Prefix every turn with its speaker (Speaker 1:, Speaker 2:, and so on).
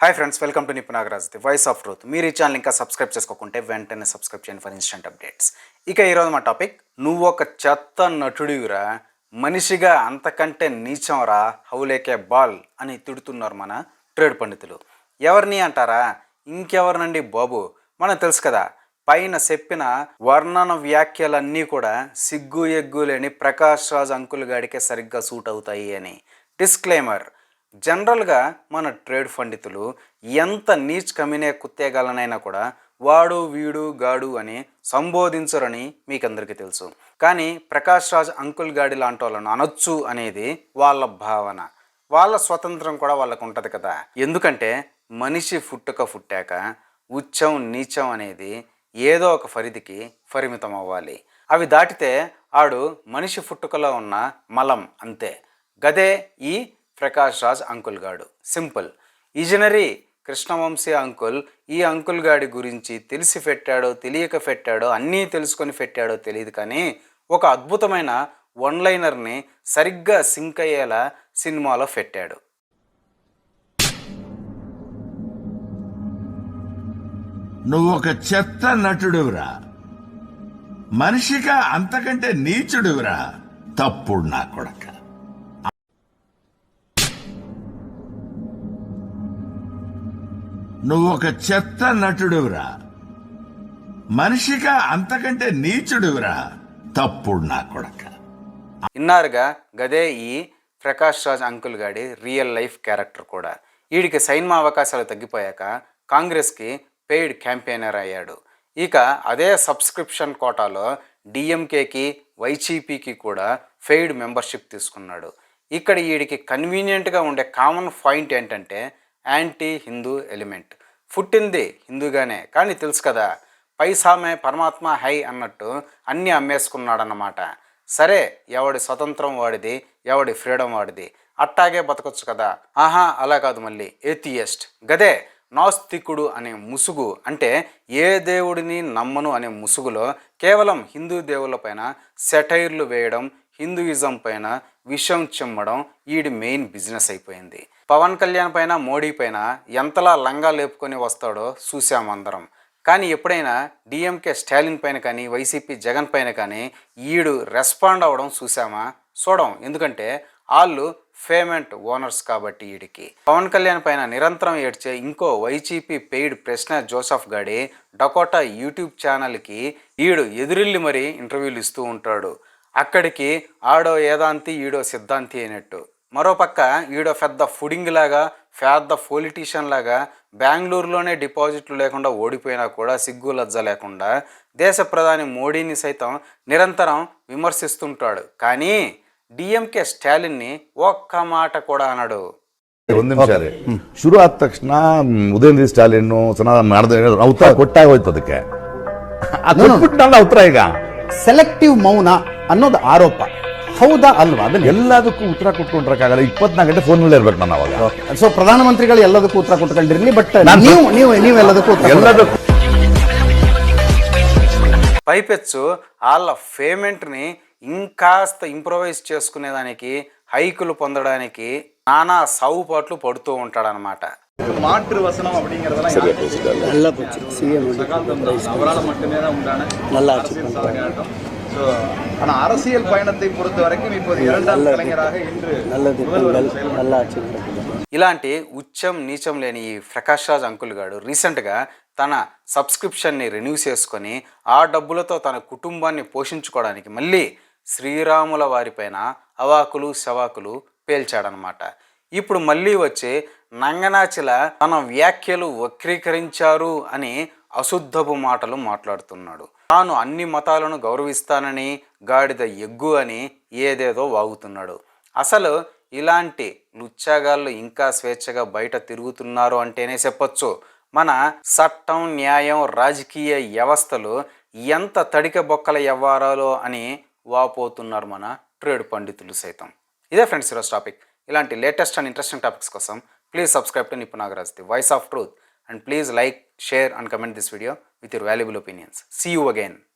Speaker 1: Hi friends, welcome to నిపు Nagaraj, the voice of truth. మీరు ఈ channel ఇంకా సబ్స్క్రైబ్ చేసుకోకుంటే వెంటనే సబ్స్క్రైబ్ చేయండి ఫర్ ఇన్స్టెంట్ అప్డేట్స్. ఇక ఈరోజు మా టాపిక్, నువ్వు ఒక చెత్త నటుడివిరా, మనిషిగా అంతకంటే నీచంరా, హౌలేకే బాల్ అని తిడుతున్నారు మన ట్రేడ్ పండితులు. ఎవరిని అంటారా? ఇంకెవరినండి బాబు, మనకు తెలుసు కదా. పైన చెప్పిన వర్ణన వ్యాఖ్యలన్నీ కూడా సిగ్గు ఎగ్గు లేని ప్రకాష్ రాజ్ అంకుల్ గాడికే సరిగ్గా సూట్ అవుతాయి అని. డిస్క్లైమర్: జనరల్గా మన ట్రేడ్ పండితులు ఎంత నీచ్ కమినే కుత్తేగాలనైనా కూడా వాడు వీడు గాడు అని సంబోధించరని మీకందరికీ తెలుసు. కానీ ప్రకాష్ రాజ్ అంకుల్ గాడి లాంటి వాళ్ళను అనొచ్చు అనేది వాళ్ళ భావన. వాళ్ళ స్వతంత్రం కూడా వాళ్ళకు ఉంటుంది కదా. ఎందుకంటే మనిషి పుట్టాక ఉచ్చం నీచం అనేది ఏదో ఒక పరిధికి పరిమితం అవ్వాలి. అవి దాటితే ఆడు మనిషి పుట్టుకలో ఉన్న మలం అంతే. గదే ఈ ప్రకాష్ రాజ్ అంకుల్ గాడు. సింపుల్. ఇజనరీ కృష్ణవంశీ అంకుల్ ఈ అంకుల్ గాడి గురించి తెలిసి పెట్టాడో తెలియక పెట్టాడో, అన్నీ తెలుసుకొని పెట్టాడో తెలియదు, కానీ ఒక అద్భుతమైన వన్ లైనర్ని సరిగ్గా సింక్ అయ్యేలా సినిమాలో పెట్టాడు.
Speaker 2: నువ్వు ఒక చెత్త నటుడురా, మనిషిగా అంతకంటే నీచుడురా, తప్పుడు నా కొడక. నువ్వు ఒక చెత్త నటుడురా, మనిషిగా అంతకంటే నీచుడురా, తప్పుడు నా కొడక.
Speaker 1: ఇన్నారుగా గదే ఈ ప్రకాష్ రాజ్ అంకుల్ గాడి రియల్ లైఫ్ క్యారెక్టర్ కూడా. వీడికి సినిమా అవకాశాలు తగ్గిపోయాక కాంగ్రెస్కి పెయిడ్ క్యాంపెయినర్ అయ్యాడు. ఇక అదే సబ్స్క్రిప్షన్ కోటాలో డిఎంకేకి వైసీపీకి కూడా పెయిడ్ మెంబర్షిప్ తీసుకున్నాడు. ఇక్కడ వీడికి కన్వీనియంట్గా ఉండే కామన్ పాయింట్ ఏంటంటే యాంటీ హిందూ ఎలిమెంట్. పుట్టింది హిందూగానే, కానీ తెలుసు కదా, పైసామే పరమాత్మ హై అన్నట్టు అన్నీ అమ్మేసుకున్నాడన్నమాట. సరే, ఎవడి స్వతంత్రం వాడిది, ఎవడి ఫ్రీడమ్ వాడిది, అట్టాగే బతకొచ్చు కదా. ఆహా, అలా కాదు, మళ్ళీ ఏథియస్ట్. గదే నాస్తికుడు అనే ముసుగు, అంటే ఏ దేవుడిని నమ్మను అనే ముసుగులో కేవలం హిందూ దేవుళ్ళపైన సెటైర్లు వేయడం, హిందూయిజం పైన విషం చిమ్మడం వీడి మెయిన్ బిజినెస్ అయిపోయింది. పవన్ కళ్యాణ్ పైన, మోడీ పైన ఎంతలా లంగా లేపుకొని వస్తాడో చూసామందరం. కానీ ఎప్పుడైనా డిఎంకే స్టాలిన్ పైన కానీ, వైసీపీ జగన్ పైన కానీ ఈడు రెస్పాండ్ అవ్వడం చూసామా? చూడం. ఎందుకంటే వాళ్ళు పేమెంట్ ఓనర్స్ కాబట్టి. వీడికి పవన్ కళ్యాణ్ పైన నిరంతరం ఏడ్చే ఇంకో వైసీపీ పెయిడ్ ప్రశ్న జోసఫ్ గాడి డకోటా యూట్యూబ్ ఛానల్కి ఈడు ఎదురిల్లి మరీ ఇంటర్వ్యూలు ఇస్తూ ఉంటాడు. అక్కడికి ఆడో ఏదాంతి ఈడో సిద్ధాంతి అయినట్టు. మరోపక్క ఈడో పెద్ద ఫుడింగ్ లాగా, పెద్ద పొలిటీషియన్ లాగా బెంగళూరులోనే డిపాజిట్లు లేకుండా ఓడిపోయినా కూడా సిగ్గు లజ్జ లేకుండా దేశ ప్రధాని మోడీని సైతం నిరంతరం విమర్శిస్తుంటాడు. కానీ డిఎంకే స్టాలిన్ని ఒక్క మాట కూడా అన్నాడు.
Speaker 3: ಒಂದು ನಿಮಿಷ ರೀ, ಶುರು ಆದ ತಕ್ಷಣ ಉದಯನಿಧಿ ಸ್ಟಾಲಿನ್ ಉತ್ತರ ಕೊಟ್ಟಾಗ ಹೋಯ್ತು. ಅದಕ್ಕೆ ನಾನು ಉತ್ತರ ಈಗ
Speaker 4: ಸೆಲೆಕ್ಟಿವ್ ಮೌನ ಅನ್ನೋದು ಆರೋಪ ಹೌದಾ ಅಲ್ವಾ? ಅದನ್ನ
Speaker 3: ಎಲ್ಲದಕ್ಕೂ ಉತ್ತರ ಕೊಟ್ಕೊಂಡ್ರಕ್ಕಾಗಲ್ಲ. 24 ಗಂಟೆ ಫೋನ್ ನಲ್ಲೇ ಇರ್ಬೇಕು ನಾನು ಅವಾಗ.
Speaker 4: ಸೊ ಪ್ರಧಾನಮಂತ್ರಿಗಳು ಎಲ್ಲದಕ್ಕೂ ಉತ್ತರ ಕೊಟ್ಕೊಂಡಿರ್ಲಿ, ಬಟ್ ನೀವು ಎಲ್ಲದಕ್ಕೂ
Speaker 1: పైపెచ్చు వాళ్ళ పేమెంట్ని ఇంకాస్త ఇంప్రొవైజ్ చేసుకునేదానికి, హైకులు పొందడానికి నానా సావుపాట్లు పడుతూ ఉంటాడనమాట.
Speaker 5: மாற்று வசனம் அப்படிங்கிறதெல்லாம்
Speaker 4: நல்லா போச்சு. சிஎம்
Speaker 5: அவரால் மட்டுமே தான் உண்டான
Speaker 4: நல்லா
Speaker 5: அரசியல் சாதனையாட்டம். ஸோ ஆனால் அரசியல் பயணத்தை பொறுத்த வரைக்கும் இப்போது இரண்டாம் கலைஞராக இன்று
Speaker 4: நல்லா
Speaker 1: ఇలాంటి ఉచ్చం నీచం లేని ఈ ప్రకాష్ రాజ్ అంకుల్ గాడు రీసెంట్గా తన సబ్స్క్రిప్షన్ని రెన్యూ చేసుకొని ఆ డబ్బులతో తన కుటుంబాన్ని పోషించుకోవడానికి మళ్ళీ శ్రీరాముల వారిపైన అవాకులు శవాకులు పేల్చాడనమాట. ఇప్పుడు మళ్ళీ వచ్చి నంగనాచిల తన వ్యాఖ్యలు వక్రీకరించారు అని అశుద్ధపు మాటలు మాట్లాడుతున్నాడు. తాను అన్ని మతాలను గౌరవిస్తానని, గాడిద ఎగ్గు అని ఏదేదో వాగుతున్నాడు. అసలు ఇలాంటి లుచ్చాగాళ్ళు ఇంకా స్వేచ్ఛగా బయట తిరుగుతున్నారు అంటేనే చెప్పొచ్చు మన చట్టం, న్యాయం, రాజకీయ వ్యవస్థలు ఎంత తడిక బొక్కల వ్యవహారాలు అని వాపోతున్నారు మన ట్రేడ్ పండితులు సైతం. ఇదే ఫ్రెండ్స్ ఈరోజు టాపిక్. ఇలాంటి లేటెస్ట్ అండ్ ఇంట్రెస్టింగ్ టాపిక్స్ కోసం please subscribe to నిపు Nagaraj, the voice of truth, and please like, share and comment this video with your valuable opinions. See you again.